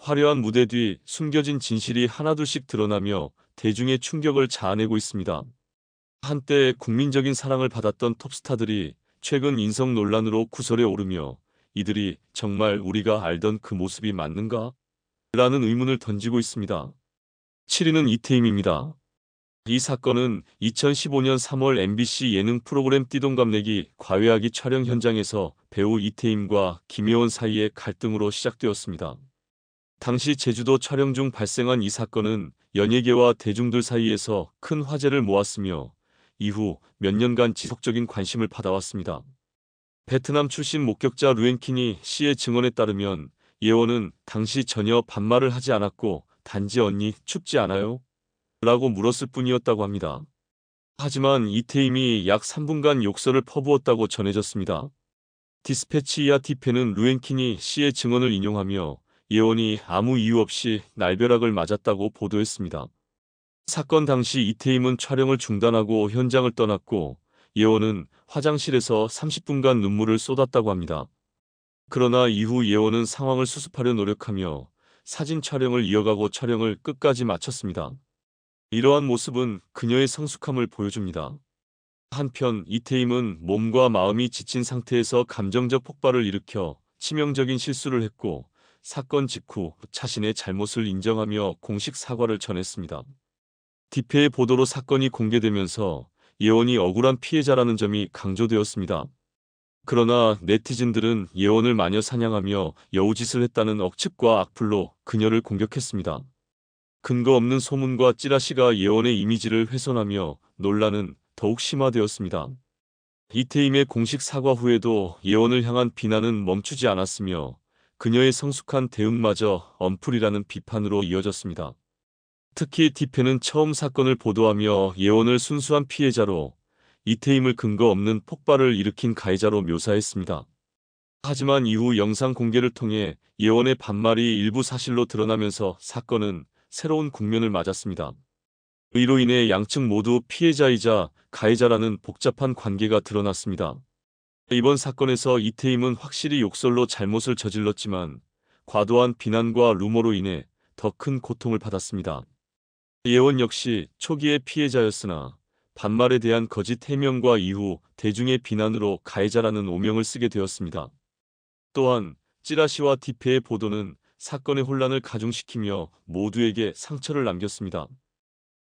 화려한 무대 뒤 숨겨진 진실이 하나둘씩 드러나며 대중의 충격을 자아내고 있습니다. 한때 국민적인 사랑을 받았던 톱스타들이 최근 인성 논란으로 구설에 오르며 이들이 정말 우리가 알던 그 모습이 맞는가? 라는 의문을 던지고 있습니다. 7위는 이태임입니다. 이 사건은 2015년 3월 MBC 예능 프로그램 띠동갑내기 과외하기 촬영 현장에서 배우 이태임과 김혜원 사이의 갈등으로 시작되었습니다. 당시 제주도 촬영 중 발생한 이 사건은 연예계와 대중들 사이에서 큰 화제를 모았으며 이후 몇 년간 지속적인 관심을 받아왔습니다. 베트남 출신 목격자 루엔키니 씨의 증언에 따르면 예원은 당시 전혀 반말을 하지 않았고 단지 언니 춥지 않아요? 라고 물었을 뿐이었다고 합니다. 하지만 이태임이 약 3분간 욕설을 퍼부었다고 전해졌습니다. 디스패치이아 티페는 루엔키니 씨의 증언을 인용하며 예원이 아무 이유 없이 날벼락을 맞았다고 보도했습니다. 사건 당시 이태임은 촬영을 중단하고 현장을 떠났고 예원은 화장실에서 30분간 눈물을 쏟았다고 합니다. 그러나 이후 예원은 상황을 수습하려 노력하며 사진 촬영을 이어가고 촬영을 끝까지 마쳤습니다. 이러한 모습은 그녀의 성숙함을 보여줍니다. 한편 이태임은 몸과 마음이 지친 상태에서 감정적 폭발을 일으켜 치명적인 실수를 했고 사건 직후 자신의 잘못을 인정하며 공식 사과를 전했습니다. 디페의 보도로 사건이 공개되면서 예원이 억울한 피해자라는 점이 강조되었습니다. 그러나 네티즌들은 예원을 마녀 사냥하며 여우짓을 했다는 억측과 악플로 그녀를 공격했습니다. 근거 없는 소문과 찌라시가 예원의 이미지를 훼손하며 논란은 더욱 심화되었습니다. 이태임의 공식 사과 후에도 예원을 향한 비난은 멈추지 않았으며 그녀의 성숙한 대응마저 언플이라는 비판으로 이어졌습니다. 특히 디페는 처음 사건을 보도하며 예원을 순수한 피해자로 이태임을 근거 없는 폭발을 일으킨 가해자로 묘사했습니다. 하지만 이후 영상 공개를 통해 예원의 반말이 일부 사실로 드러나면서 사건은 새로운 국면을 맞았습니다. 이로 인해 양측 모두 피해자이자 가해자라는 복잡한 관계가 드러났습니다. 이번 사건에서 이태임은 확실히 욕설로 잘못을 저질렀지만 과도한 비난과 루머로 인해 더 큰 고통을 받았습니다. 예원 역시 초기의 피해자였으나 반말에 대한 거짓 해명과 이후 대중의 비난으로 가해자라는 오명을 쓰게 되었습니다. 또한 찌라시와 디페의 보도는 사건의 혼란을 가중시키며 모두에게 상처를 남겼습니다.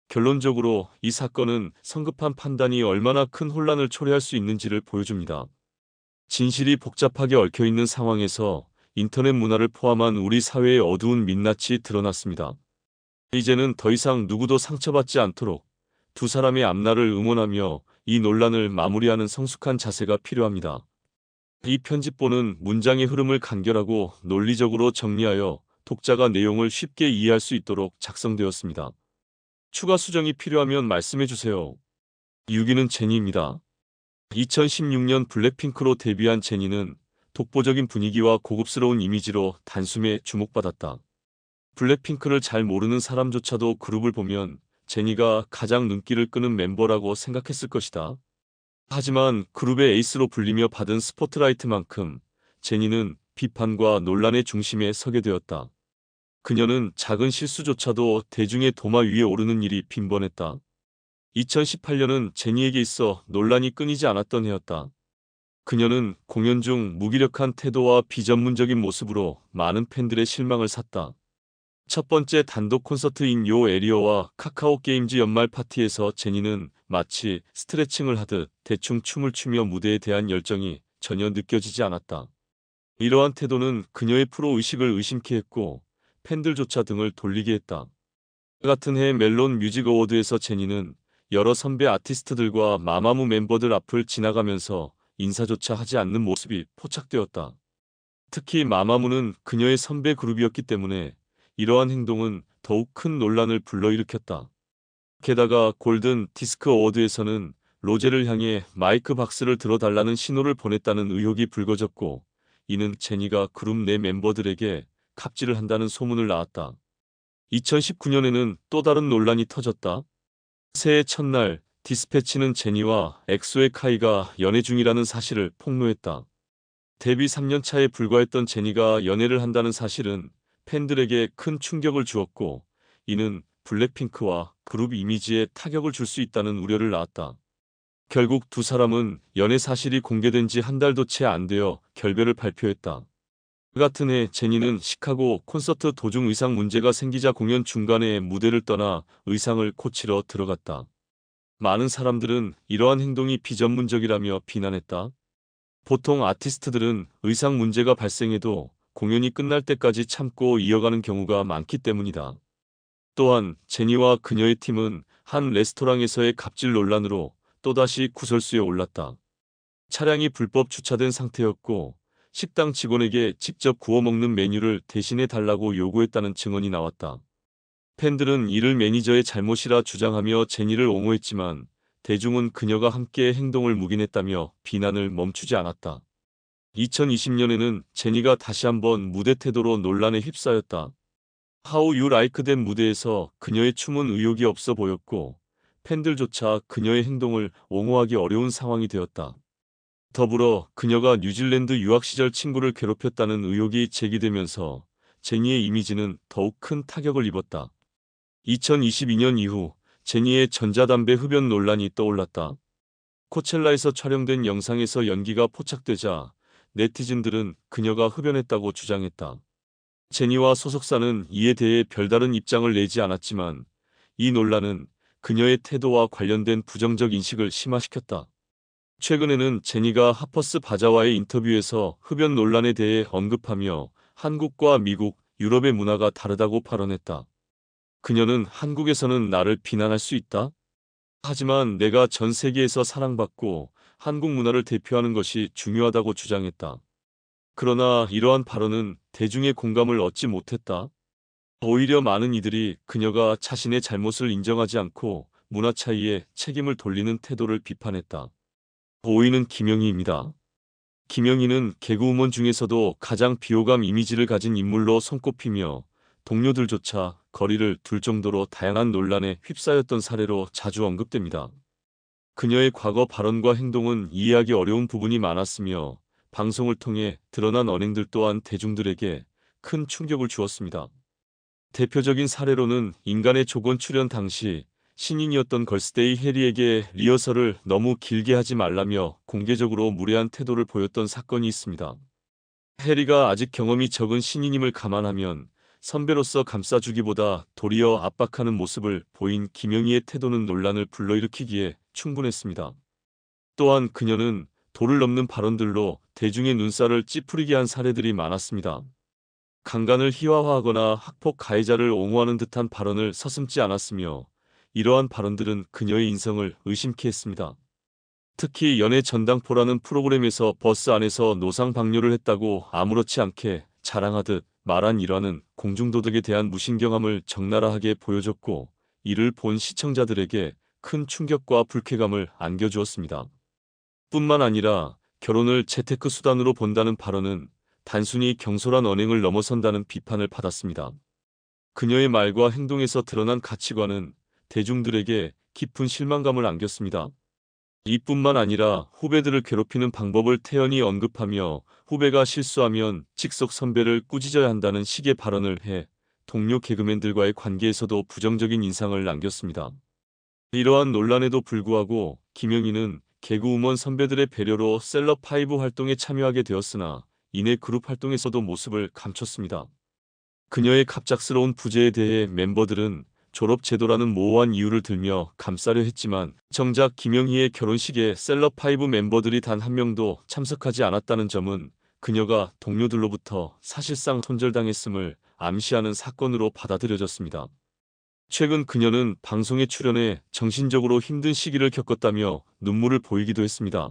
결론적으로 이 사건은 성급한 판단이 얼마나 큰 혼란을 초래할 수 있는지를 보여줍니다. 진실이 복잡하게 얽혀있는 상황에서 인터넷 문화를 포함한 우리 사회의 어두운 민낯이 드러났습니다. 이제는 더 이상 누구도 상처받지 않도록 두 사람의 앞날을 응원하며 이 논란을 마무리하는 성숙한 자세가 필요합니다. 이 편집본은 문장의 흐름을 간결하고 논리적으로 정리하여 독자가 내용을 쉽게 이해할 수 있도록 작성되었습니다. 추가 수정이 필요하면 말씀해주세요. 6위는 제니입니다. 2016년 블랙핑크로 데뷔한 제니는 독보적인 분위기와 고급스러운 이미지로 단숨에 주목받았다. 블랙핑크를 잘 모르는 사람조차도 그룹을 보면 제니가 가장 눈길을 끄는 멤버라고 생각했을 것이다. 하지만 그룹의 에이스로 불리며 받은 스포트라이트만큼 제니는 비판과 논란의 중심에 서게 되었다. 그녀는 작은 실수조차도 대중의 도마 위에 오르는 일이 빈번했다. 2018년은 제니에게 있어 논란이 끊이지 않았던 해였다. 그녀는 공연 중 무기력한 태도와 비전문적인 모습으로 많은 팬들의 실망을 샀다. 첫 번째 단독 콘서트인 요 에리어와 카카오 게임즈 연말 파티에서 제니는 마치 스트레칭을 하듯 대충 춤을 추며 무대에 대한 열정이 전혀 느껴지지 않았다. 이러한 태도는 그녀의 프로 의식을 의심케 했고 팬들조차 등을 돌리게 했다. 같은 해 멜론 뮤직 어워드에서 제니는 여러 선배 아티스트들과 마마무 멤버들 앞을 지나가면서 인사조차 하지 않는 모습이 포착되었다. 특히 마마무는 그녀의 선배 그룹이었기 때문에 이러한 행동은 더욱 큰 논란을 불러일으켰다. 게다가 골든 디스크 어워드에서는 로제를 향해 마이크 박스를 들어달라는 신호를 보냈다는 의혹이 불거졌고 이는 제니가 그룹 내 멤버들에게 갑질을 한다는 소문을 낳았다. 2019년에는 또 다른 논란이 터졌다. 새해 첫날 디스패치는 제니와 엑소의 카이가 연애 중이라는 사실을 폭로했다. 데뷔 3년 차에 불과했던 제니가 연애를 한다는 사실은 팬들에게 큰 충격을 주었고, 이는 블랙핑크와 그룹 이미지에 타격을 줄 수 있다는 우려를 낳았다. 결국 두 사람은 연애 사실이 공개된 지 한 달도 채 안 되어 결별을 발표했다. 그 같은 해 제니는 시카고 콘서트 도중 의상 문제가 생기자 공연 중간에 무대를 떠나 의상을 고치러 들어갔다. 많은 사람들은 이러한 행동이 비전문적이라며 비난했다. 보통 아티스트들은 의상 문제가 발생해도 공연이 끝날 때까지 참고 이어가는 경우가 많기 때문이다. 또한 제니와 그녀의 팀은 한 레스토랑에서의 갑질 논란으로 또다시 구설수에 올랐다. 차량이 불법 주차된 상태였고 식당 직원에게 직접 구워 먹는 메뉴를 대신해 달라고 요구했다는 증언이 나왔다. 팬들은 이를 매니저의 잘못이라 주장하며 제니를 옹호했지만 대중은 그녀가 함께 행동을 묵인했다며 비난을 멈추지 않았다. 2020년에는 제니가 다시 한번 무대 태도로 논란에 휩싸였다. How You Like That 무대에서 그녀의 춤은 의욕이 없어 보였고 팬들조차 그녀의 행동을 옹호하기 어려운 상황이 되었다. 더불어 그녀가 뉴질랜드 유학 시절 친구를 괴롭혔다는 의혹이 제기되면서 제니의 이미지는 더욱 큰 타격을 입었다. 2022년 이후 제니의 전자담배 흡연 논란이 떠올랐다. 코첼라에서 촬영된 영상에서 연기가 포착되자 네티즌들은 그녀가 흡연했다고 주장했다. 제니와 소속사는 이에 대해 별다른 입장을 내지 않았지만 이 논란은 그녀의 태도와 관련된 부정적 인식을 심화시켰다. 최근에는 제니가 하퍼스 바자와의 인터뷰에서 흡연 논란에 대해 언급하며 한국과 미국, 유럽의 문화가 다르다고 발언했다. 그녀는 한국에서는 나를 비난할 수 있다. 하지만 내가 전 세계에서 사랑받고 한국 문화를 대표하는 것이 중요하다고 주장했다. 그러나 이러한 발언은 대중의 공감을 얻지 못했다. 오히려 많은 이들이 그녀가 자신의 잘못을 인정하지 않고 문화 차이에 책임을 돌리는 태도를 비판했다. 5위는 김영희입니다. 김영희는 개그우먼 중에서도 가장 비호감 이미지를 가진 인물로 손꼽히며 동료들조차 거리를 둘 정도로 다양한 논란에 휩싸였던 사례로 자주 언급됩니다. 그녀의 과거 발언과 행동은 이해하기 어려운 부분이 많았으며 방송을 통해 드러난 언행들 또한 대중들에게 큰 충격을 주었습니다. 대표적인 사례로는 인간의 조건 출연 당시 신인이었던 걸스데이 해리에게 리허설을 너무 길게 하지 말라며 공개적으로 무례한 태도를 보였던 사건이 있습니다. 해리가 아직 경험이 적은 신인임을 감안하면 선배로서 감싸주기보다 도리어 압박하는 모습을 보인 김영희의 태도는 논란을 불러일으키기에 충분했습니다. 또한 그녀는 도를 넘는 발언들로 대중의 눈살을 찌푸리게 한 사례들이 많았습니다. 강간을 희화화하거나 학폭 가해자를 옹호하는 듯한 발언을 서슴지 않았으며 이러한 발언들은 그녀의 인성을 의심케 했습니다. 특히 연애 전당포라는 프로그램에서 버스 안에서 노상 방뇨를 했다고 아무렇지 않게 자랑하듯 말한 일화는 공중도덕에 대한 무신경함을 적나라하게 보여줬고 이를 본 시청자들에게 큰 충격과 불쾌감을 안겨주었습니다. 뿐만 아니라 결혼을 재테크 수단으로 본다는 발언은 단순히 경솔한 언행을 넘어선다는 비판을 받았습니다. 그녀의 말과 행동에서 드러난 가치관은 대중들에게 깊은 실망감을 안겼습니다. 이뿐만 아니라 후배들을 괴롭히는 방법을 태연히 언급하며 후배가 실수하면 직속 선배를 꾸짖어야 한다는 식의 발언을 해 동료 개그맨들과의 관계에서도 부정적인 인상을 남겼습니다. 이러한 논란에도 불구하고 김영희는 개그우먼 선배들의 배려로 셀럽5 활동에 참여하게 되었으나 이내 그룹 활동에서도 모습을 감췄습니다. 그녀의 갑작스러운 부재에 대해 멤버들은 졸업 제도라는 모호한 이유를 들며 감싸려 했지만 정작 김영희의 결혼식에 셀럽5 멤버들이 단 한 명도 참석하지 않았다는 점은 그녀가 동료들로부터 사실상 손절당했음을 암시하는 사건으로 받아들여졌습니다. 최근 그녀는 방송에 출연해 정신적으로 힘든 시기를 겪었다며 눈물을 보이기도 했습니다.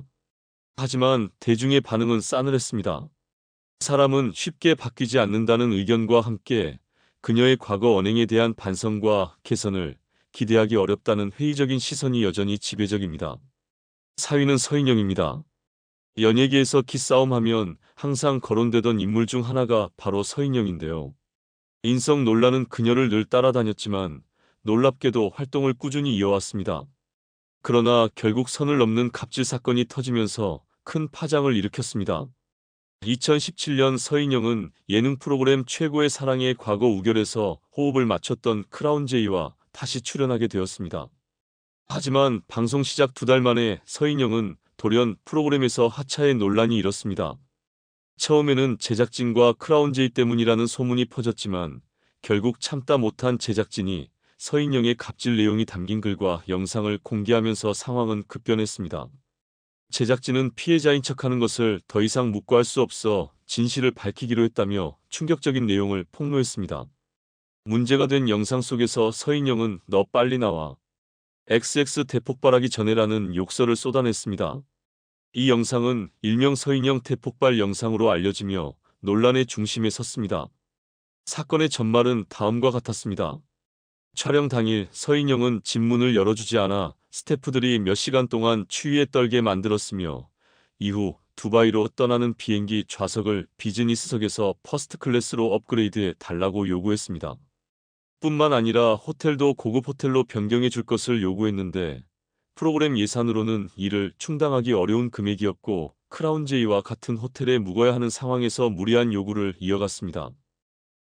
하지만 대중의 반응은 싸늘했습니다. 사람은 쉽게 바뀌지 않는다는 의견과 함께 그녀의 과거 언행에 대한 반성과 개선을 기대하기 어렵다는 회의적인 시선이 여전히 지배적입니다. 4위는 서인영입니다. 연예계에서 기싸움하면 항상 거론되던 인물 중 하나가 바로 서인영인데요. 인성 논란은 그녀를 늘 따라다녔지만 놀랍게도 활동을 꾸준히 이어왔습니다. 그러나 결국 선을 넘는 갑질 사건이 터지면서 큰 파장을 일으켰습니다. 2017년 서인영은 예능 프로그램 최고의 사랑의 과거 우결에서 호흡을 맞췄던 크라운제이와 다시 출연하게 되었습니다. 하지만 방송 시작 2달 만에 서인영은 돌연 프로그램에서 하차해 논란이 일었습니다. 처음에는 제작진과 크라운제이 때문이라는 소문이 퍼졌지만 결국 참다 못한 제작진이 서인영의 갑질 내용이 담긴 글과 영상을 공개하면서 상황은 급변했습니다. 제작진은 피해자인 척하는 것을 더 이상 묵과할 수 없어 진실을 밝히기로 했다며 충격적인 내용을 폭로했습니다. 문제가 된 영상 속에서 서인영은 "너 빨리 나와. XX 대폭발하기 전에라는 욕설을 쏟아냈습니다. 이 영상은 일명 서인영 대폭발 영상으로 알려지며 논란의 중심에 섰습니다. 사건의 전말은 다음과 같았습니다. 촬영 당일 서인영은 집 문을 열어주지 않아 스태프들이 몇 시간 동안 추위에 떨게 만들었으며 이후 두바이로 떠나는 비행기 좌석을 비즈니스석에서 퍼스트 클래스로 업그레이드해 달라고 요구했습니다. 뿐만 아니라 호텔도 고급 호텔로 변경해 줄 것을 요구했는데 프로그램 예산으로는 이를 충당하기 어려운 금액이었고 크라운제이와 같은 호텔에 묵어야 하는 상황에서 무리한 요구를 이어갔습니다.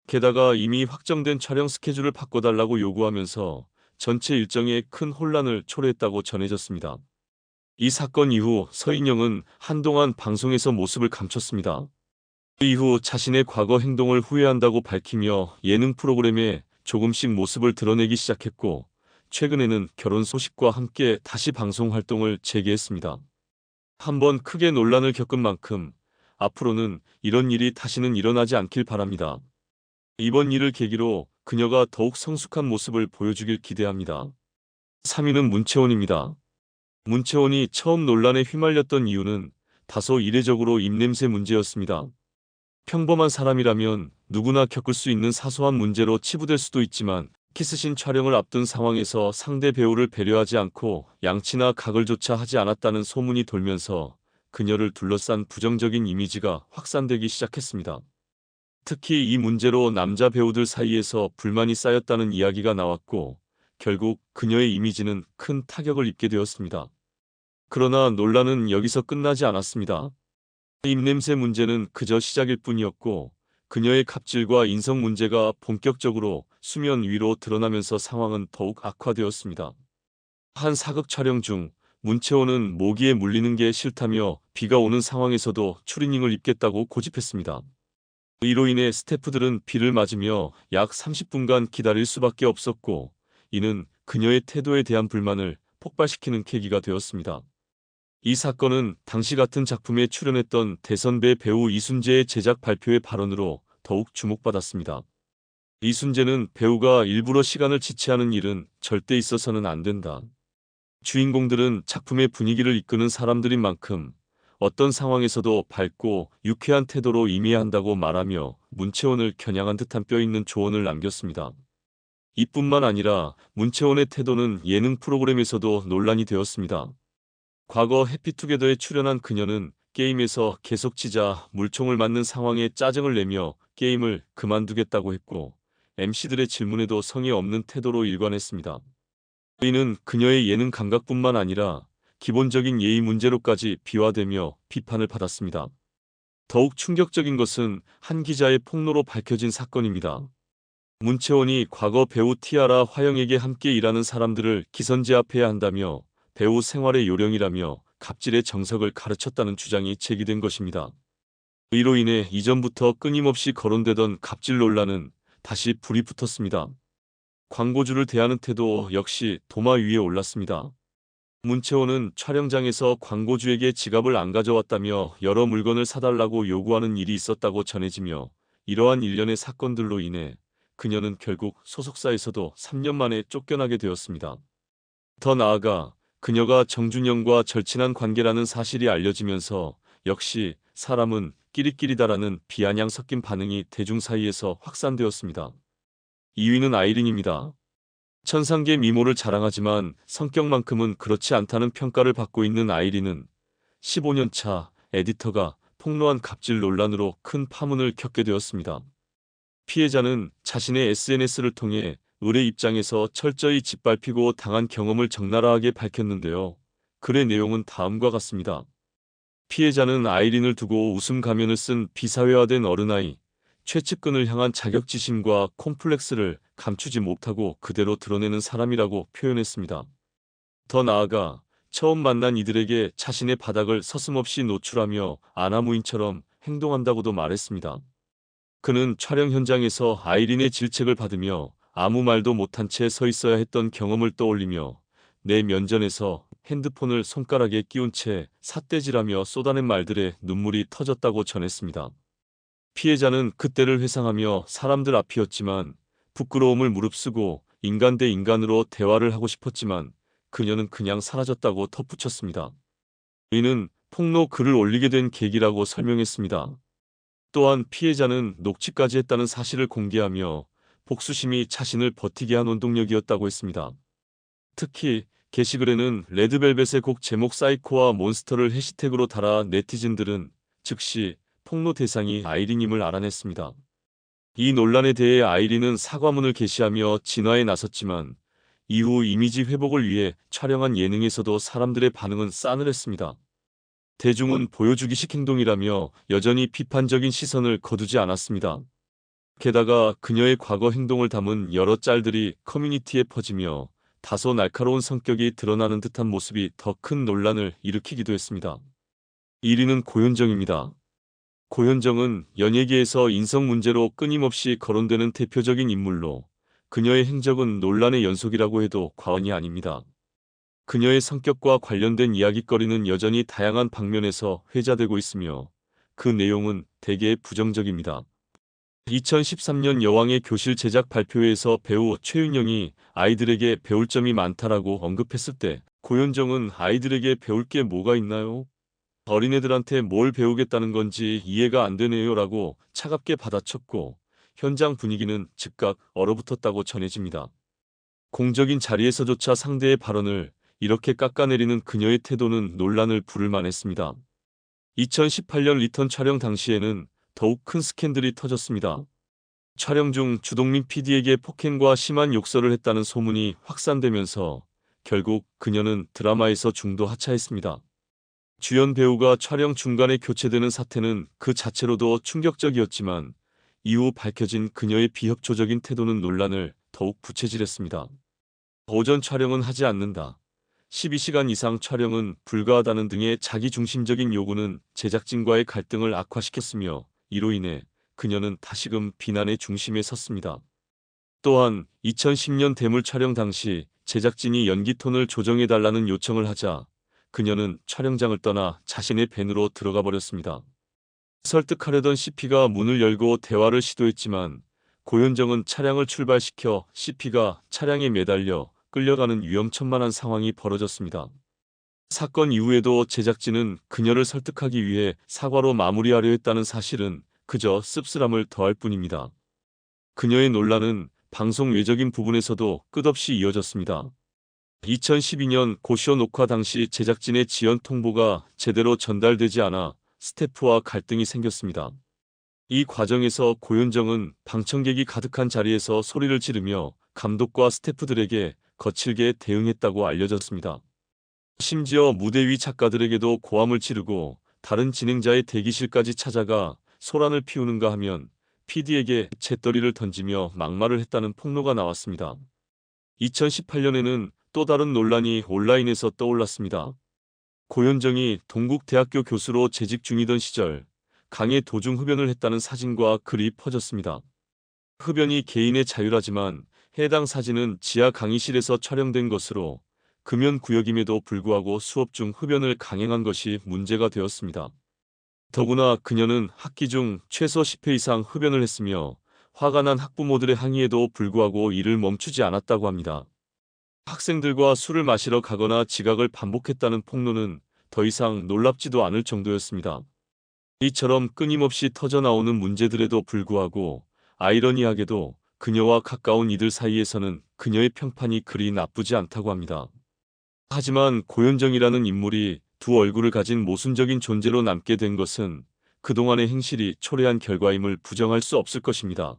게다가 이미 확정된 촬영 스케줄을 바꿔달라고 요구하면서 전체 일정에 큰 혼란을 초래했다고 전해졌습니다. 이 사건 이후 서인영은 한동안 방송에서 모습을 감췄습니다. 그 이후 자신의 과거 행동을 후회한다고 밝히며 예능 프로그램에 조금씩 모습을 드러내기 시작했고 최근에는 결혼 소식과 함께 다시 방송 활동을 재개했습니다. 한번 크게 논란을 겪은 만큼 앞으로는 이런 일이 다시는 일어나지 않길 바랍니다. 이번 일을 계기로 그녀가 더욱 성숙한 모습을 보여주길 기대합니다. 3위는 문채원입니다. 문채원이 처음 논란에 휘말렸던 이유는 다소 이례적으로 입냄새 문제였습니다. 평범한 사람이라면 누구나 겪을 수 있는 사소한 문제로 치부될 수도 있지만 키스신 촬영을 앞둔 상황에서 상대 배우를 배려하지 않고 양치나 가글조차 하지 않았다는 소문이 돌면서 그녀를 둘러싼 부정적인 이미지가 확산되기 시작했습니다. 특히 이 문제로 남자 배우들 사이에서 불만이 쌓였다는 이야기가 나왔고 결국 그녀의 이미지는 큰 타격을 입게 되었습니다. 그러나 논란은 여기서 끝나지 않았습니다. 입냄새 문제는 그저 시작일 뿐이었고 그녀의 갑질과 인성 문제가 본격적으로 수면 위로 드러나면서 상황은 더욱 악화되었습니다. 한 사극 촬영 중 문채원은 모기에 물리는 게 싫다며 비가 오는 상황에서도 추리닝을 입겠다고 고집했습니다. 이로 인해 스태프들은 비를 맞으며 약 30분간 기다릴 수밖에 없었고 이는 그녀의 태도에 대한 불만을 폭발시키는 계기가 되었습니다. 이 사건은 당시 같은 작품에 출연했던 대선배 배우 이순재의 제작 발표의 발언으로 더욱 주목받았습니다. 이순재는 배우가 일부러 시간을 지체하는 일은 절대 있어서는 안 된다. 주인공들은 작품의 분위기를 이끄는 사람들인 만큼 어떤 상황에서도 밝고 유쾌한 태도로 임해야 한다고 말하며 문채원을 겨냥한 듯한 뼈있는 조언을 남겼습니다. 이뿐만 아니라 문채원의 태도는 예능 프로그램에서도 논란이 되었습니다. 과거 해피투게더에 출연한 그녀는 게임에서 계속 치자 물총을 맞는 상황에 짜증을 내며 게임을 그만두겠다고 했고 MC들의 질문에도 성의 없는 태도로 일관했습니다. 이는 그녀의 예능 감각뿐만 아니라 기본적인 예의 문제로까지 비화되며 비판을 받았습니다. 더욱 충격적인 것은 한 기자의 폭로로 밝혀진 사건입니다. 문채원이 과거 배우 티아라 화영에게 함께 일하는 사람들을 기선제압해야 한다며 배우 생활의 요령이라며 갑질의 정석을 가르쳤다는 주장이 제기된 것입니다. 이로 인해 이전부터 끊임없이 거론되던 갑질 논란은 다시 불이 붙었습니다. 광고주를 대하는 태도 역시 도마 위에 올랐습니다. 문채원은 촬영장에서 광고주에게 지갑을 안 가져왔다며 여러 물건을 사달라고 요구하는 일이 있었다고 전해지며 이러한 일련의 사건들로 인해 그녀는 결국 소속사에서도 3년 만에 쫓겨나게 되었습니다. 더 나아가 그녀가 정준영과 절친한 관계라는 사실이 알려지면서 역시 사람은 끼리끼리다라는 비아냥 섞인 반응이 대중 사이에서 확산되었습니다. 2위는 아이린입니다. 천상계 미모를 자랑하지만 성격만큼은 그렇지 않다는 평가를 받고 있는 아이린은 15년차 에디터가 폭로한 갑질 논란으로 큰 파문을 겪게 되었습니다. 피해자는 자신의 SNS를 통해 을의 입장에서 철저히 짓밟히고 당한 경험을 적나라하게 밝혔는데요. 글의 내용은 다음과 같습니다. 피해자는 아이린을 두고 웃음 가면을 쓴 비사회화된 어른아이, 최측근을 향한 자격지심과 콤플렉스를 감추지 못하고 그대로 드러내는 사람이라고 표현했습니다. 더 나아가 처음 만난 이들에게 자신의 바닥을 서슴없이 노출하며 아나무인처럼 행동한다고도 말했습니다. 그는 촬영 현장에서 아이린의 질책을 받으며 아무 말도 못한 채 서 있어야 했던 경험을 떠올리며 내 면전에서 핸드폰을 손가락에 끼운 채 삿대질하며 쏟아낸 말들에 눈물이 터졌다고 전했습니다. 피해자는 그때를 회상하며 사람들 앞이었지만 부끄러움을 무릅쓰고 인간 대 인간으로 대화를 하고 싶었지만 그녀는 그냥 사라졌다고 덧붙였습니다. 이는 폭로 글을 올리게 된 계기라고 설명했습니다. 또한 피해자는 녹취까지 했다는 사실을 공개하며 복수심이 자신을 버티게 한 원동력이었다고 했습니다. 특히 게시글에는 레드벨벳의 곡 제목 사이코와 몬스터를 해시태그로 달아 네티즌들은 즉시 폭로 대상이 아이린임을 알아냈습니다. 이 논란에 대해 아이린은 사과문을 게시하며 진화에 나섰지만 이후 이미지 회복을 위해 촬영한 예능에서도 사람들의 반응은 싸늘했습니다. 대중은 보여주기식 행동이라며 여전히 비판적인 시선을 거두지 않았습니다. 게다가 그녀의 과거 행동을 담은 여러 짤들이 커뮤니티에 퍼지며 다소 날카로운 성격이 드러나는 듯한 모습이 더 큰 논란을 일으키기도 했습니다. 1위는 고현정입니다. 고현정은 연예계에서 인성 문제로 끊임없이 거론되는 대표적인 인물로 그녀의 행적은 논란의 연속이라고 해도 과언이 아닙니다. 그녀의 성격과 관련된 이야깃거리는 여전히 다양한 방면에서 회자되고 있으며 그 내용은 대개 부정적입니다. 2013년 여왕의 교실 제작 발표회에서 배우 최윤영이 아이들에게 배울 점이 많다라고 언급했을 때 고현정은 아이들에게 배울 게 뭐가 있나요? 어린애들한테 뭘 배우겠다는 건지 이해가 안 되네요 라고 차갑게 받아쳤고 현장 분위기는 즉각 얼어붙었다고 전해집니다. 공적인 자리에서조차 상대의 발언을 이렇게 깎아내리는 그녀의 태도는 논란을 부를 만했습니다. 2018년 리턴 촬영 당시에는 더욱 큰 스캔들이 터졌습니다. 촬영 중 주동민 PD에게 폭행과 심한 욕설을 했다는 소문이 확산되면서 결국 그녀는 드라마에서 중도 하차했습니다. 주연 배우가 촬영 중간에 교체되는 사태는 그 자체로도 충격적이었지만 이후 밝혀진 그녀의 비협조적인 태도는 논란을 더욱 부채질했습니다. 오전 촬영은 하지 않는다. 12시간 이상 촬영은 불가하다는 등의 자기중심적인 요구는 제작진과의 갈등을 악화시켰으며 이로 인해 그녀는 다시금 비난의 중심에 섰습니다. 또한 2010년 대물 촬영 당시 제작진이 연기 톤을 조정해달라는 요청을 하자 그녀는 촬영장을 떠나 자신의 밴으로 들어가 버렸습니다. 설득하려던 CP가 문을 열고 대화를 시도했지만 고현정은 차량을 출발시켜 CP가 차량에 매달려 끌려가는 위험천만한 상황이 벌어졌습니다. 사건 이후에도 제작진은 그녀를 설득하기 위해 사과로 마무리하려 했다는 사실은 그저 씁쓸함을 더할 뿐입니다. 그녀의 논란은 방송 외적인 부분에서도 끝없이 이어졌습니다. 2012년 고쇼 녹화 당시 제작진의 지연 통보가 제대로 전달되지 않아 스태프와 갈등이 생겼습니다. 이 과정에서 고현정은 방청객이 가득한 자리에서 소리를 지르며 감독과 스태프들에게 거칠게 대응했다고 알려졌습니다. 심지어 무대 위 작가들에게도 고함을 지르고 다른 진행자의 대기실까지 찾아가 소란을 피우는가 하면 PD에게 재떨이를 던지며 막말을 했다는 폭로가 나왔습니다. 2018년에는 또 다른 논란이 온라인에서 떠올랐습니다. 고현정이 동국대학교 교수로 재직 중이던 시절 강의 도중 흡연을 했다는 사진과 글이 퍼졌습니다. 흡연이 개인의 자유라지만 해당 사진은 지하 강의실에서 촬영된 것으로 금연 구역임에도 불구하고 수업 중 흡연을 강행한 것이 문제가 되었습니다. 더구나 그녀는 학기 중 최소 10회 이상 흡연을 했으며 화가 난 학부모들의 항의에도 불구하고 이를 멈추지 않았다고 합니다. 학생들과 술을 마시러 가거나 지각을 반복했다는 폭로는 더 이상 놀랍지도 않을 정도였습니다. 이처럼 끊임없이 터져나오는 문제들에도 불구하고 아이러니하게도 그녀와 가까운 이들 사이에서는 그녀의 평판이 그리 나쁘지 않다고 합니다. 하지만 고현정이라는 인물이 두 얼굴을 가진 모순적인 존재로 남게 된 것은 그동안의 행실이 초래한 결과임을 부정할 수 없을 것입니다.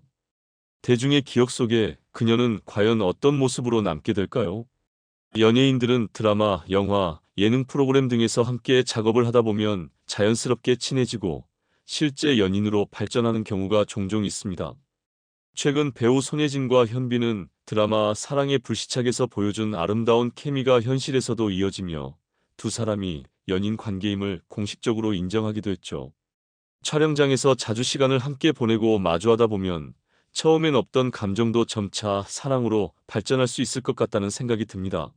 대중의 기억 속에 그녀는 과연 어떤 모습으로 남게 될까요? 연예인들은 드라마, 영화, 예능 프로그램 등에서 함께 작업을 하다 보면 자연스럽게 친해지고 실제 연인으로 발전하는 경우가 종종 있습니다. 최근 배우 손예진과 현빈은 드라마 사랑의 불시착에서 보여준 아름다운 케미가 현실에서도 이어지며 두 사람이 연인 관계임을 공식적으로 인정하기도 했죠. 촬영장에서 자주 시간을 함께 보내고 마주하다 보면 처음엔 없던 감정도 점차 사랑으로 발전할 수 있을 것 같다는 생각이 듭니다.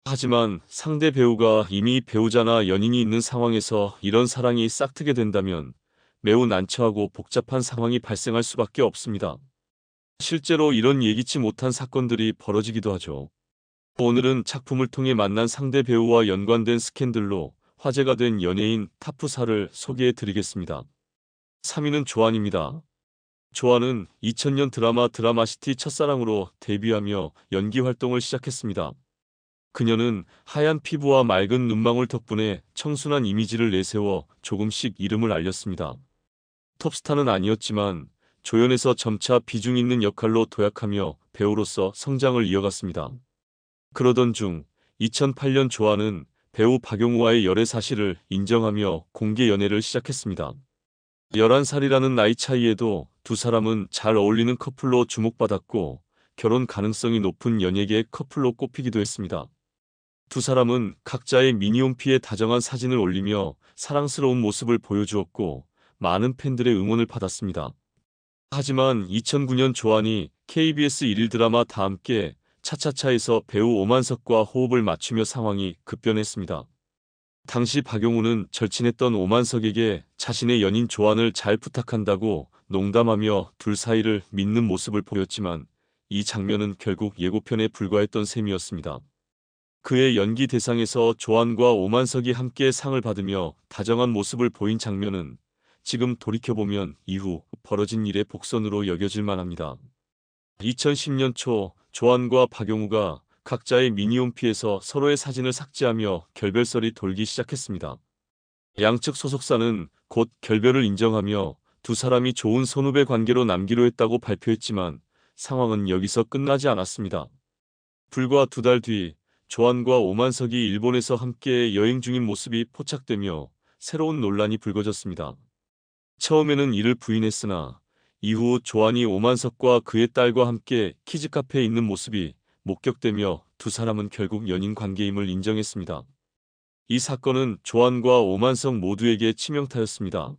하지만 상대 배우가 이미 배우자나 연인이 있는 상황에서 이런 사랑이 싹트게 된다면 매우 난처하고 복잡한 상황이 발생할 수밖에 없습니다. 실제로 이런 예기치 못한 사건들이 벌어지기도 하죠. 오늘은 작품을 통해 만난 상대 배우와 연관된 스캔들로 화제가 된 연예인 탑9를 소개해 드리겠습니다. 3위는 조안입니다. 조안은 2000년 드라마 드라마시티 첫사랑으로 데뷔하며 연기 활동을 시작했습니다. 그녀는 하얀 피부와 맑은 눈망울 덕분에 청순한 이미지를 내세워 조금씩 이름을 알렸습니다. 톱스타는 아니었지만 조연에서 점차 비중 있는 역할로 도약하며 배우로서 성장을 이어갔습니다. 그러던 중 2008년 조안은 배우 박용우와의 열애 사실을 인정하며 공개 연애를 시작했습니다. 11살이라는 나이 차이에도 두 사람은 잘 어울리는 커플로 주목받았고 결혼 가능성이 높은 연예계 커플로 꼽히기도 했습니다. 두 사람은 각자의 미니홈피에 다정한 사진을 올리며 사랑스러운 모습을 보여주었고 많은 팬들의 응원을 받았습니다. 하지만 2009년 조안이 KBS 일일 드라마 다 함께 차차차에서 배우 오만석과 호흡을 맞추며 상황이 급변했습니다. 당시 박용우는 절친했던 오만석에게 자신의 연인 조안을 잘 부탁한다고 농담하며 둘 사이를 믿는 모습을 보였지만 이 장면은 결국 예고편에 불과했던 셈이었습니다. 그의 연기 대상에서 조안과 오만석이 함께 상을 받으며 다정한 모습을 보인 장면은 지금 돌이켜보면 이후 벌어진 일의 복선으로 여겨질 만합니다. 2010년 초 조안과 박용우가 각자의 미니홈피에서 서로의 사진을 삭제하며 결별설이 돌기 시작했습니다. 양측 소속사는 곧 결별을 인정하며 두 사람이 좋은 선후배 관계로 남기로 했다고 발표했지만 상황은 여기서 끝나지 않았습니다. 불과 두 달 뒤 조안과 오만석이 일본에서 함께 여행 중인 모습이 포착되며 새로운 논란이 불거졌습니다. 처음에는 이를 부인했으나 이후 조안이 오만석과 그의 딸과 함께 키즈카페에 있는 모습이 목격되며 두 사람은 결국 연인 관계임을 인정했습니다. 이 사건은 조안과 오만석 모두에게 치명타였습니다.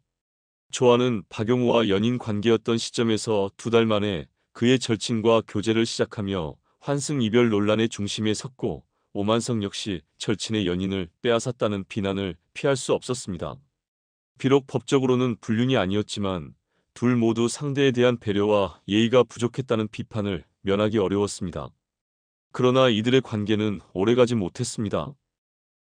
조안은 박용우와 연인 관계였던 시점에서 두 달 만에 그의 절친과 교제를 시작하며 환승 이별 논란의 중심에 섰고 오만석 역시 절친의 연인을 빼앗았다는 비난을 피할 수 없었습니다. 비록 법적으로는 불륜이 아니었지만 둘 모두 상대에 대한 배려와 예의가 부족했다는 비판을 면하기 어려웠습니다. 그러나 이들의 관계는 오래가지 못했습니다.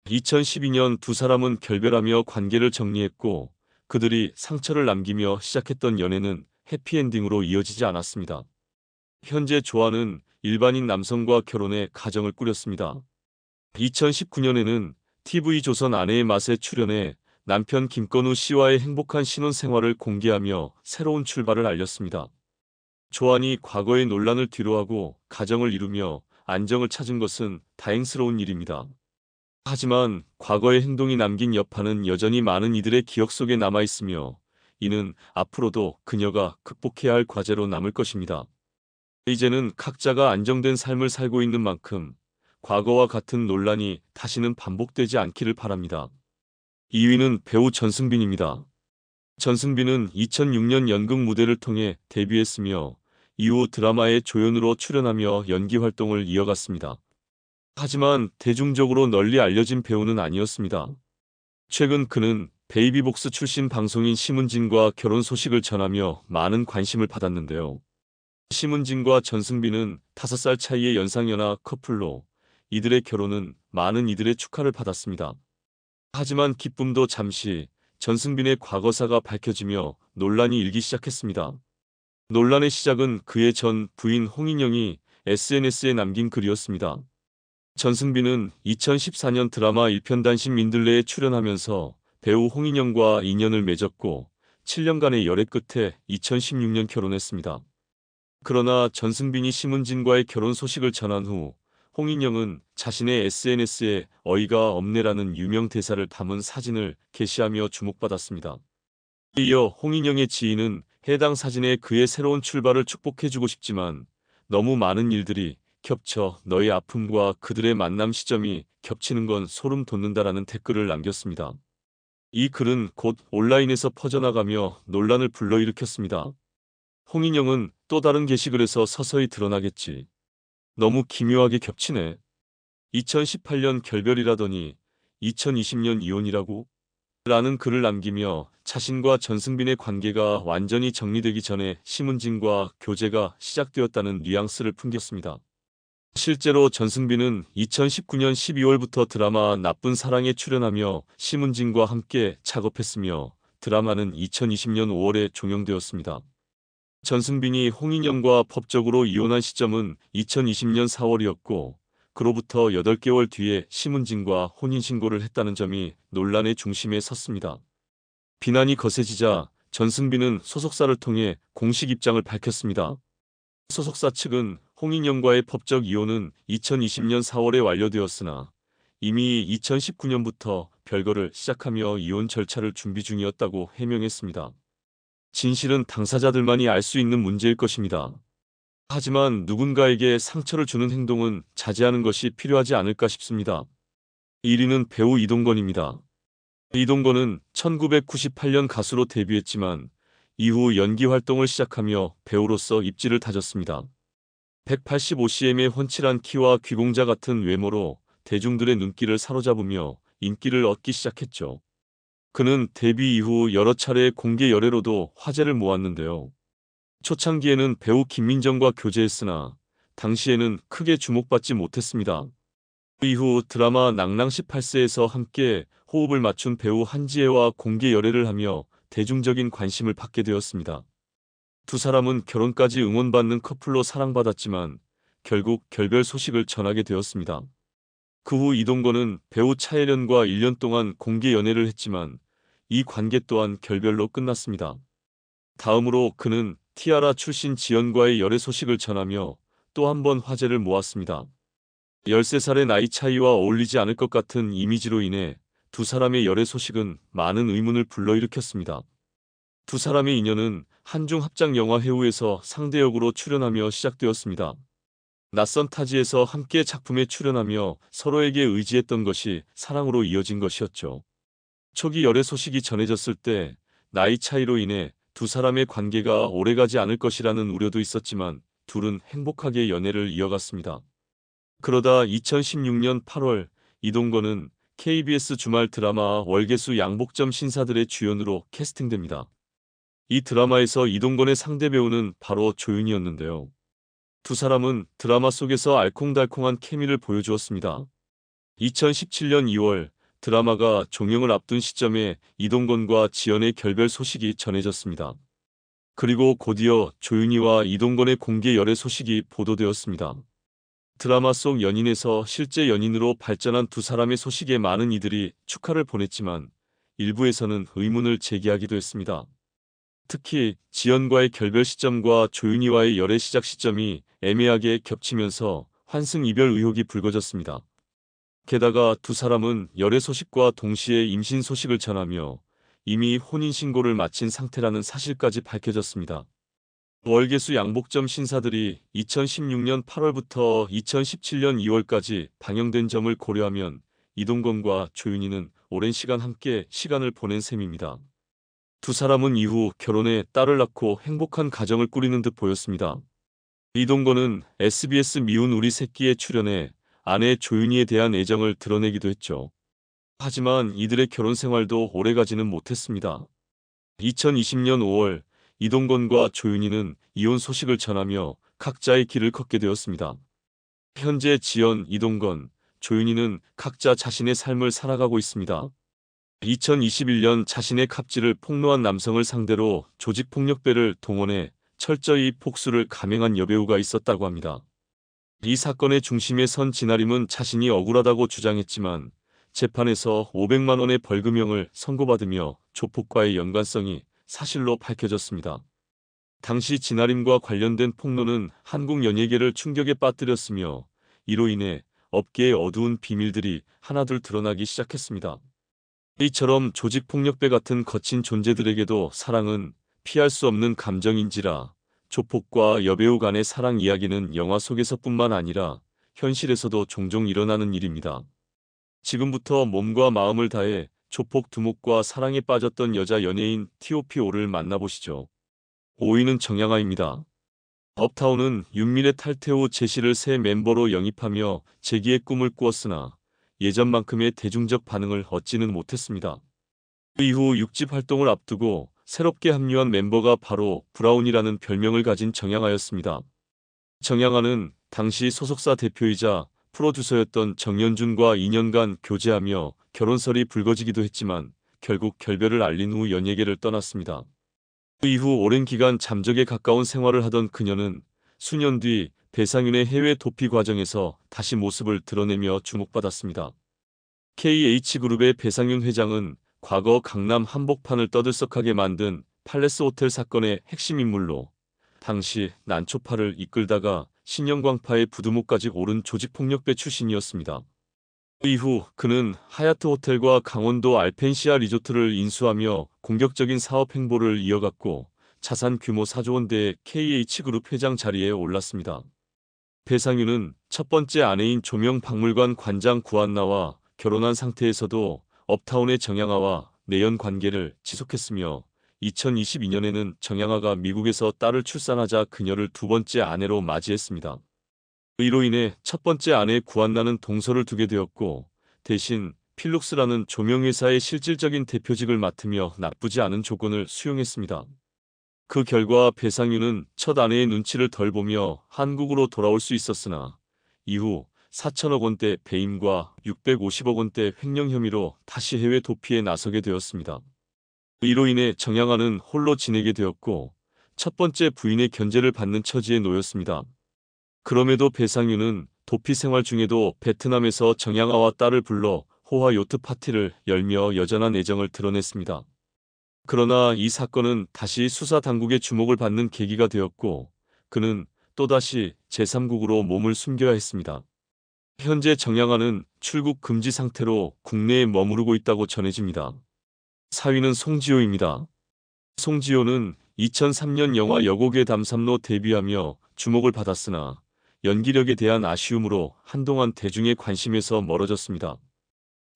2012년 두 사람은 결별하며 관계를 정리했고 그들이 상처를 남기며 시작했던 연애는 해피엔딩으로 이어지지 않았습니다. 현재 조안은 일반인 남성과 결혼해 가정을 꾸렸습니다. 2019년에는 TV조선 아내의 맛에 출연해 남편 김건우 씨와의 행복한 신혼생활을 공개하며 새로운 출발을 알렸습니다. 조안이 과거의 논란을 뒤로하고 가정을 이루며 안정을 찾은 것은 다행스러운 일입니다. 하지만 과거의 행동이 남긴 여파는 여전히 많은 이들의 기억 속에 남아있으며 이는 앞으로도 그녀가 극복해야 할 과제로 남을 것입니다. 이제는 각자가 안정된 삶을 살고 있는 만큼 과거와 같은 논란이 다시는 반복되지 않기를 바랍니다. 2위는 배우 전승빈입니다. 전승빈은 2006년 연극 무대를 통해 데뷔했으며 이후 드라마에 조연으로 출연하며 연기 활동을 이어갔습니다. 하지만 대중적으로 널리 알려진 배우는 아니었습니다. 최근 그는 베이비복스 출신 방송인 심은진과 결혼 소식을 전하며 많은 관심을 받았는데요. 심은진과 전승빈은 5살 차이의 연상연하 커플로 이들의 결혼은 많은 이들의 축하를 받았습니다. 하지만 기쁨도 잠시 전승빈의 과거사가 밝혀지며 논란이 일기 시작했습니다. 논란의 시작은 그의 전 부인 홍인영이 SNS에 남긴 글이었습니다. 전승빈은 2014년 드라마 일편단심 민들레에 출연하면서 배우 홍인영과 인연을 맺었고 7년간의 열애 끝에 2016년 결혼했습니다. 그러나 전승빈이 심은진과의 결혼 소식을 전한 후 홍인영은 자신의 SNS에 어이가 없네라는 유명 대사를 담은 사진을 게시하며 주목받았습니다. 이어 홍인영의 지인은 해당 사진에 그의 새로운 출발을 축복해주고 싶지만 너무 많은 일들이 겹쳐 너의 아픔과 그들의 만남 시점이 겹치는 건 소름 돋는다라는 댓글을 남겼습니다. 이 글은 곧 온라인에서 퍼져나가며 논란을 불러일으켰습니다. 홍인영은 또 다른 게시글에서 서서히 드러나겠지. 너무 기묘하게 겹치네. 2018년 결별이라더니 2020년 이혼이라고? 라는 글을 남기며 자신과 전승빈의 관계가 완전히 정리되기 전에 심은진과 교제가 시작되었다는 뉘앙스를 풍겼습니다. 실제로 전승빈은 2019년 12월부터 드라마 나쁜 사랑에 출연하며 심은진과 함께 작업했으며 드라마는 2020년 5월에 종영되었습니다. 전승빈이 홍인영과 법적으로 이혼한 시점은 2020년 4월이었고 그로부터 8개월 뒤에 심은진과 혼인신고를 했다는 점이 논란의 중심에 섰습니다. 비난이 거세지자 전승빈은 소속사를 통해 공식 입장을 밝혔습니다. 소속사 측은 홍인영과의 법적 이혼은 2020년 4월에 완료되었으나 이미 2019년부터 별거를 시작하며 이혼 절차를 준비 중이었다고 해명했습니다. 진실은 당사자들만이 알 수 있는 문제일 것입니다. 하지만 누군가에게 상처를 주는 행동은 자제하는 것이 필요하지 않을까 싶습니다. 1위는 배우 이동건입니다. 이동건은 1998년 가수로 데뷔했지만 이후 연기 활동을 시작하며 배우로서 입지를 다졌습니다. 185cm의 훤칠한 키와 귀공자 같은 외모로 대중들의 눈길을 사로잡으며 인기를 얻기 시작했죠. 그는 데뷔 이후 여러 차례의 공개 열애로도 화제를 모았는데요. 초창기에는 배우 김민정과 교제했으나 당시에는 크게 주목받지 못했습니다. 그 이후 드라마 낭랑 18세에서 함께 호흡을 맞춘 배우 한지혜와 공개 열애를 하며 대중적인 관심을 받게 되었습니다. 두 사람은 결혼까지 응원받는 커플로 사랑받았지만 결국 결별 소식을 전하게 되었습니다. 그 후 이동건은 배우 차혜련과 1년 동안 공개 연애를 했지만 이 관계 또한 결별로 끝났습니다. 다음으로 그는 티아라 출신 지연과의 열애 소식을 전하며 또 한 번 화제를 모았습니다. 13살의 나이 차이와 어울리지 않을 것 같은 이미지로 인해 두 사람의 열애 소식은 많은 의문을 불러일으켰습니다. 두 사람의 인연은 한중 합작 영화 해우에서 상대역으로 출연하며 시작되었습니다. 낯선 타지에서 함께 작품에 출연하며 서로에게 의지했던 것이 사랑으로 이어진 것이었죠. 초기 열애 소식이 전해졌을 때 나이 차이로 인해 두 사람의 관계가 오래가지 않을 것이라는 우려도 있었지만 둘은 행복하게 연애를 이어갔습니다. 그러다 2016년 8월 이동건은 KBS 주말 드라마 월계수 양복점 신사들의 주연으로 캐스팅됩니다. 이 드라마에서 이동건의 상대 배우는 바로 조윤이었는데요. 두 사람은 드라마 속에서 알콩달콩한 케미를 보여주었습니다. 2017년 2월 드라마가 종영을 앞둔 시점에 이동건과 지연의 결별 소식이 전해졌습니다. 그리고 곧이어 조윤희와 이동건의 공개 열애 소식이 보도되었습니다. 드라마 속 연인에서 실제 연인으로 발전한 두 사람의 소식에 많은 이들이 축하를 보냈지만 일부에서는 의문을 제기하기도 했습니다. 특히 지연과의 결별 시점과 조윤희와의 열애 시작 시점이 애매하게 겹치면서 환승이별 의혹이 불거졌습니다. 게다가 두 사람은 열애 소식과 동시에 임신 소식을 전하며 이미 혼인신고를 마친 상태라는 사실까지 밝혀졌습니다. 월계수 양복점 신사들이 2016년 8월부터 2017년 2월까지 방영된 점을 고려하면 이동건과 조윤희는 오랜 시간 함께 시간을 보낸 셈입니다. 두 사람은 이후 결혼해 딸을 낳고 행복한 가정을 꾸리는 듯 보였습니다. 이동건은 SBS 미운 우리 새끼에 출연해 아내 조윤희에 대한 애정을 드러내기도 했죠. 하지만 이들의 결혼 생활도 오래가지는 못했습니다. 2020년 5월 이동건과 조윤희는 이혼 소식을 전하며 각자의 길을 걷게 되었습니다. 현재 지연, 이동건, 조윤희는 각자 자신의 삶을 살아가고 있습니다. 2021년 자신의 갑질을 폭로한 남성을 상대로 조직폭력배를 동원해 철저히 복수를 감행한 여배우가 있었다고 합니다. 이 사건의 중심에 선 진아림은 자신이 억울하다고 주장했지만 재판에서 500만 원의 벌금형을 선고받으며 조폭과의 연관성이 사실로 밝혀졌습니다. 당시 진아림과 관련된 폭로는 한국 연예계를 충격에 빠뜨렸으며 이로 인해 업계의 어두운 비밀들이 하나둘 드러나기 시작했습니다. 이처럼 조직폭력배 같은 거친 존재들에게도 사랑은 피할 수 없는 감정인지라 조폭과 여배우 간의 사랑 이야기는 영화 속에서뿐만 아니라 현실에서도 종종 일어나는 일입니다. 지금부터 몸과 마음을 다해 조폭 두목과 사랑에 빠졌던 여자 연예인 TOP5를 만나보시죠. 5위는 정양아입니다. 업타운은 윤미래 탈퇴 후 제시를 새 멤버로 영입하며 재기의 꿈을 꾸었으나 예전만큼의 대중적 반응을 얻지는 못했습니다. 그 이후 6집 활동을 앞두고 새롭게 합류한 멤버가 바로 브라운이라는 별명을 가진 정양아였습니다. 정양아는 당시 소속사 대표이자 프로듀서였던 정연준과 2년간 교제하며 결혼설이 불거지기도 했지만 결국 결별을 알린 후 연예계를 떠났습니다. 그 이후 오랜 기간 잠적에 가까운 생활을 하던 그녀는 수년 뒤 배상윤의 해외 도피 과정에서 다시 모습을 드러내며 주목받았습니다. KH그룹의 배상윤 회장은 과거 강남 한복판을 떠들썩하게 만든 팔레스 호텔 사건의 핵심 인물로 당시 난초파를 이끌다가 신영광파의 부두목까지 오른 조직폭력배 출신이었습니다. 그 이후 그는 하얏트 호텔과 강원도 알펜시아 리조트를 인수하며 공격적인 사업 행보를 이어갔고 자산 규모 4조 원대의 KH그룹 회장 자리에 올랐습니다. 배상윤은 첫 번째 아내인 조명박물관 관장 구한나와 결혼한 상태에서도 업타운의 정양아와 내연 관계를 지속했으며 2022년에는 정양아가 미국에서 딸을 출산하자 그녀를 두 번째 아내로 맞이했습니다. 이로 인해 첫 번째 아내 구한나는 동서를 두게 되었고 대신 필룩스라는 조명회사의 실질적인 대표직을 맡으며 나쁘지 않은 조건을 수용했습니다. 그 결과 배상윤은 첫 아내의 눈치를 덜 보며 한국으로 돌아올 수 있었으나 이후 4천억 원대 배임과 650억 원대 횡령 혐의로 다시 해외 도피에 나서게 되었습니다. 이로 인해 정양아는 홀로 지내게 되었고 첫 번째 부인의 견제를 받는 처지에 놓였습니다. 그럼에도 배상윤은 도피 생활 중에도 베트남에서 정양아와 딸을 불러 호화 요트 파티를 열며 여전한 애정을 드러냈습니다. 그러나 이 사건은 다시 수사 당국의 주목을 받는 계기가 되었고 그는 또다시 제3국으로 몸을 숨겨야 했습니다. 현재 정양아는 출국 금지 상태로 국내에 머무르고 있다고 전해집니다. 4위는 송지효입니다. 송지효는 2003년 영화 여고괴 담삼로 데뷔하며 주목을 받았으나 연기력에 대한 아쉬움으로 한동안 대중의 관심에서 멀어졌습니다.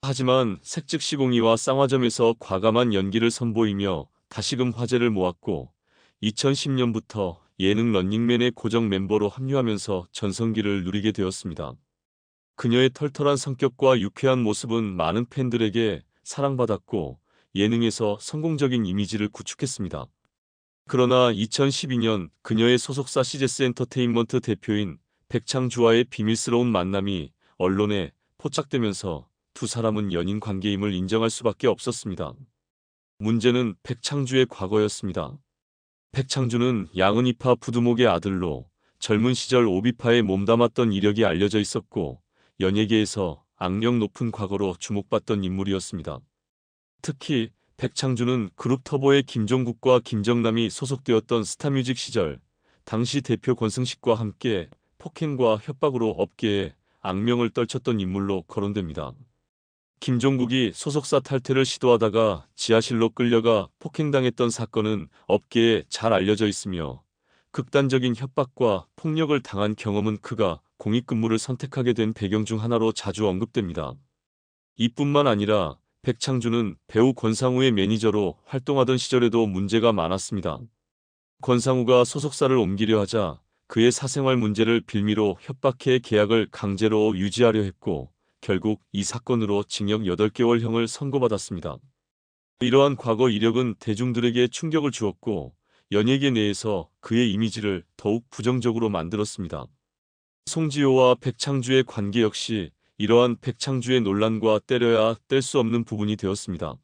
하지만 색즉시공이와 쌍화점에서 과감한 연기를 선보이며 다시금 화제를 모았고 2010년부터 예능 런닝맨의 고정 멤버로 합류하면서 전성기를 누리게 되었습니다. 그녀의 털털한 성격과 유쾌한 모습은 많은 팬들에게 사랑받았고 예능에서 성공적인 이미지를 구축했습니다. 그러나 2012년 그녀의 소속사 CGS 엔터테인먼트 대표인 백창주와의 비밀스러운 만남이 언론에 포착되면서 두 사람은 연인 관계임을 인정할 수밖에 없었습니다. 문제는 백창주의 과거였습니다. 백창주는 양은이파 부두목의 아들로 젊은 시절 오비파에 몸담았던 이력이 알려져 있었고 연예계에서 악명 높은 과거로 주목받던 인물이었습니다. 특히 백창주는 그룹 터보의 김종국과 김정남이 소속되었던 스타뮤직 시절 당시 대표 권승식과 함께 폭행과 협박으로 업계에 악명을 떨쳤던 인물로 거론됩니다. 김종국이 소속사 탈퇴를 시도하다가 지하실로 끌려가 폭행당했던 사건은 업계에 잘 알려져 있으며 극단적인 협박과 폭력을 당한 경험은 그가 공익근무를 선택하게 된 배경 중 하나로 자주 언급됩니다. 이뿐만 아니라 백창주는 배우 권상우의 매니저로 활동하던 시절에도 문제가 많았습니다. 권상우가 소속사를 옮기려 하자 그의 사생활 문제를 빌미로 협박해 계약을 강제로 유지하려 했고 결국 이 사건으로 징역 8개월형을 선고받았습니다. 이러한 과거 이력은 대중들에게 충격을 주었고 연예계 내에서 그의 이미지를 더욱 부정적으로 만들었습니다. 송지효와 백창주의 관계 역시 이러한 백창주의 논란과 때려야 뗄 수 없는 부분이 되었습니다.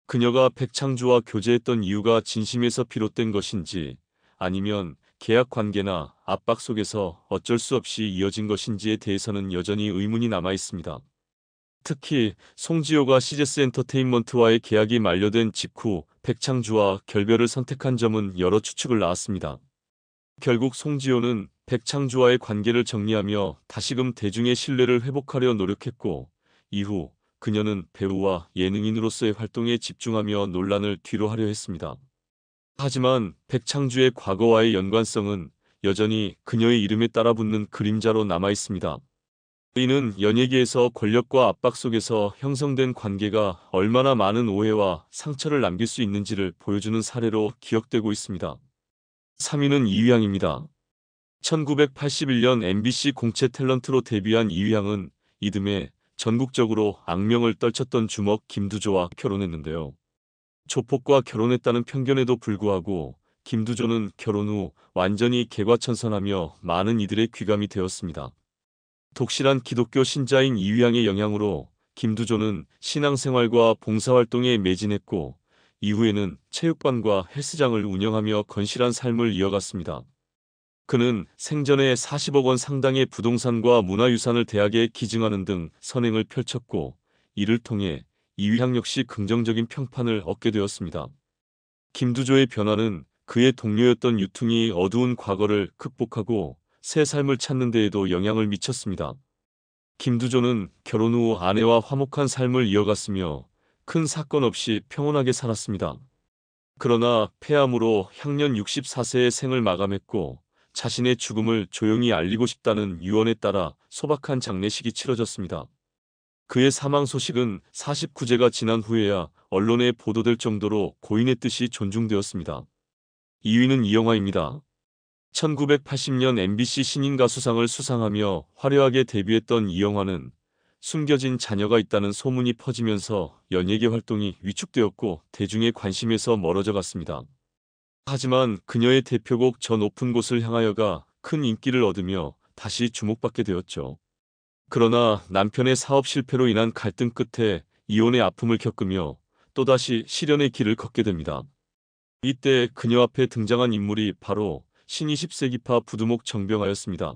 그녀가 백창주와 교제했던 이유가 진심에서 비롯된 것인지 아니면 계약 관계나 압박 속에서 어쩔 수 없이 이어진 것인지에 대해서는 여전히 의문이 남아 있습니다. 특히 송지효가 CGS 엔터테인먼트와의 계약이 만료된 직후 백창주와 결별을 선택한 점은 여러 추측을 낳았습니다. 결국 송지효는 백창주와의 관계를 정리하며 다시금 대중의 신뢰를 회복하려 노력했고, 이후 그녀는 배우와 예능인으로서의 활동에 집중하며 논란을 뒤로하려 했습니다. 하지만 백창주의 과거와의 연관성은 여전히 그녀의 이름에 따라붙는 그림자로 남아 있습니다. 이는 연예계에서 권력과 압박 속에서 형성된 관계가 얼마나 많은 오해와 상처를 남길 수 있는지를 보여주는 사례로 기억되고 있습니다. 3위는 이휘양입니다. 1981년 MBC 공채 탤런트로 데뷔한 이휘양은 이듬해 전국적으로 악명을 떨쳤던 주먹 김두조와 결혼했는데요. 조폭과 결혼했다는 편견에도 불구하고 김두조는 결혼 후 완전히 개과천선하며 많은 이들의 귀감이 되었습니다. 독실한 기독교 신자인 이휘양의 영향으로 김두조는 신앙생활과 봉사활동에 매진했고, 이후에는 체육관과 헬스장을 운영하며 건실한 삶을 이어갔습니다. 그는 생전에 40억 원 상당의 부동산과 문화유산을 대학에 기증하는 등 선행을 펼쳤고, 이를 통해 이휘양 역시 긍정적인 평판을 얻게 되었습니다. 김두조의 변화는 그의 동료였던 유퉁이 어두운 과거를 극복하고 새 삶을 찾는 데에도 영향을 미쳤습니다. 김두조는 결혼 후 아내와 화목한 삶을 이어갔으며 큰 사건 없이 평온하게 살았습니다. 그러나 폐암으로 향년 64세의 생을 마감했고, 자신의 죽음을 조용히 알리고 싶다는 유언에 따라 소박한 장례식이 치러졌습니다. 그의 사망 소식은 49제가 지난 후에야 언론에 보도될 정도로 고인의 뜻이 존중되었습니다. 2위는 이영화입니다. 1980년 MBC 신인가수상을 수상하며 화려하게 데뷔했던 이영화는 숨겨진 자녀가 있다는 소문이 퍼지면서 연예계 활동이 위축되었고 대중의 관심에서 멀어져 갔습니다. 하지만 그녀의 대표곡 저 높은 곳을 향하여가 큰 인기를 얻으며 다시 주목받게 되었죠. 그러나 남편의 사업 실패로 인한 갈등 끝에 이혼의 아픔을 겪으며 또다시 실연의 길을 걷게 됩니다. 이때 그녀 앞에 등장한 인물이 바로 신20세기파 부두목 정병화였습니다.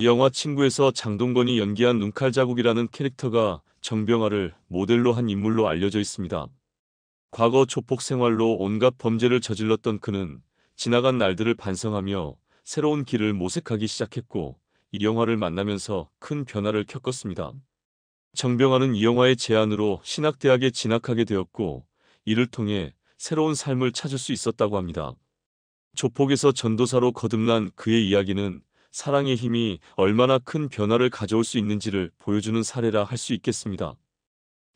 영화 친구에서 장동건이 연기한 눈칼자국이라는 캐릭터가 정병화를 모델로 한 인물로 알려져 있습니다. 과거 조폭 생활로 온갖 범죄를 저질렀던 그는 지나간 날들을 반성하며 새로운 길을 모색하기 시작했고, 이영화를 만나면서 큰 변화를 겪었습니다. 정병화는 이영화의 제안으로 신학대학에 진학하게 되었고, 이를 통해 새로운 삶을 찾을 수 있었다고 합니다. 조폭에서 전도사로 거듭난 그의 이야기는 사랑의 힘이 얼마나 큰 변화를 가져올 수 있는지를 보여주는 사례라 할 수 있겠습니다.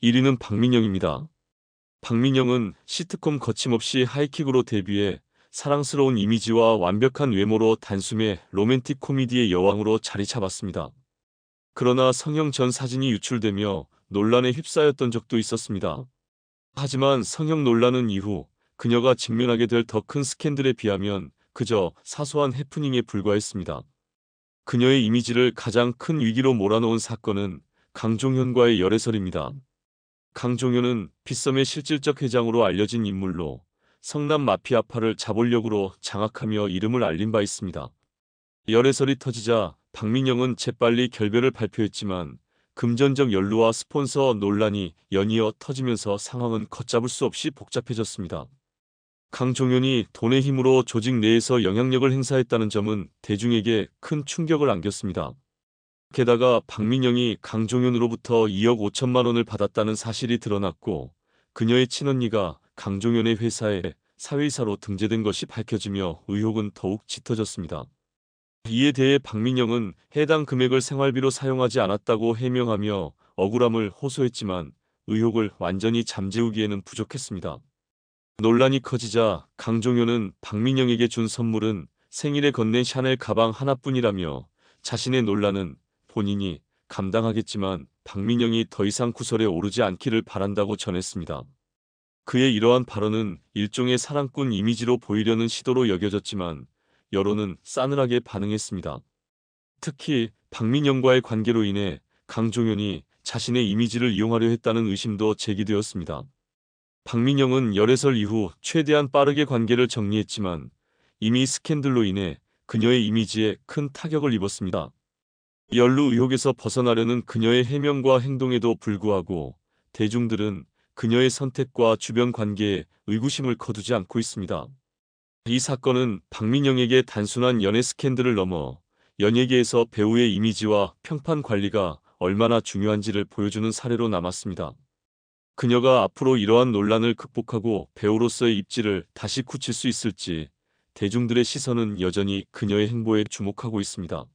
1위는 박민영입니다. 박민영은 시트콤 거침없이 하이킥으로 데뷔해 사랑스러운 이미지와 완벽한 외모로 단숨에 로맨틱 코미디의 여왕으로 자리 잡았습니다. 그러나 성형 전 사진이 유출되며 논란에 휩싸였던 적도 있었습니다. 하지만 성형 논란은 이후 그녀가 직면하게 될 더 큰 스캔들에 비하면 그저 사소한 해프닝에 불과했습니다. 그녀의 이미지를 가장 큰 위기로 몰아넣은 사건은 강종현과의 열애설입니다. 강종현은 빗썸의 실질적 회장으로 알려진 인물로 성남 마피아파를 자본력으로 장악하며 이름을 알린 바 있습니다. 열애설이 터지자 박민영은 재빨리 결별을 발표했지만 금전적 연루와 스폰서 논란이 연이어 터지면서 상황은 걷잡을 수 없이 복잡해졌습니다. 강종현이 돈의 힘으로 조직 내에서 영향력을 행사했다는 점은 대중에게 큰 충격을 안겼습니다. 게다가 박민영이 강종현으로부터 2억 5천만 원을 받았다는 사실이 드러났고, 그녀의 친언니가 강종현의 회사에 사회이사로 등재된 것이 밝혀지며 의혹은 더욱 짙어졌습니다. 이에 대해 박민영은 해당 금액을 생활비로 사용하지 않았다고 해명하며 억울함을 호소했지만 의혹을 완전히 잠재우기에는 부족했습니다. 논란이 커지자 강종현은 박민영에게 준 선물은 생일에 건넨 샤넬 가방 하나뿐이라며 자신의 논란은 본인이 감당하겠지만 박민영이 더 이상 구설에 오르지 않기를 바란다고 전했습니다. 그의 이러한 발언은 일종의 사랑꾼 이미지로 보이려는 시도로 여겨졌지만 여론은 싸늘하게 반응했습니다. 특히 박민영과의 관계로 인해 강종현이 자신의 이미지를 이용하려 했다는 의심도 제기되었습니다. 박민영은 열애설 이후 최대한 빠르게 관계를 정리했지만 이미 스캔들로 인해 그녀의 이미지에 큰 타격을 입었습니다. 연루 의혹에서 벗어나려는 그녀의 해명과 행동에도 불구하고 대중들은 그녀의 선택과 주변 관계에 의구심을 거두지 않고 있습니다. 이 사건은 박민영에게 단순한 연애 스캔들을 넘어 연예계에서 배우의 이미지와 평판 관리가 얼마나 중요한지를 보여주는 사례로 남았습니다. 그녀가 앞으로 이러한 논란을 극복하고 배우로서의 입지를 다시 굳힐 수 있을지 대중들의 시선은 여전히 그녀의 행보에 주목하고 있습니다.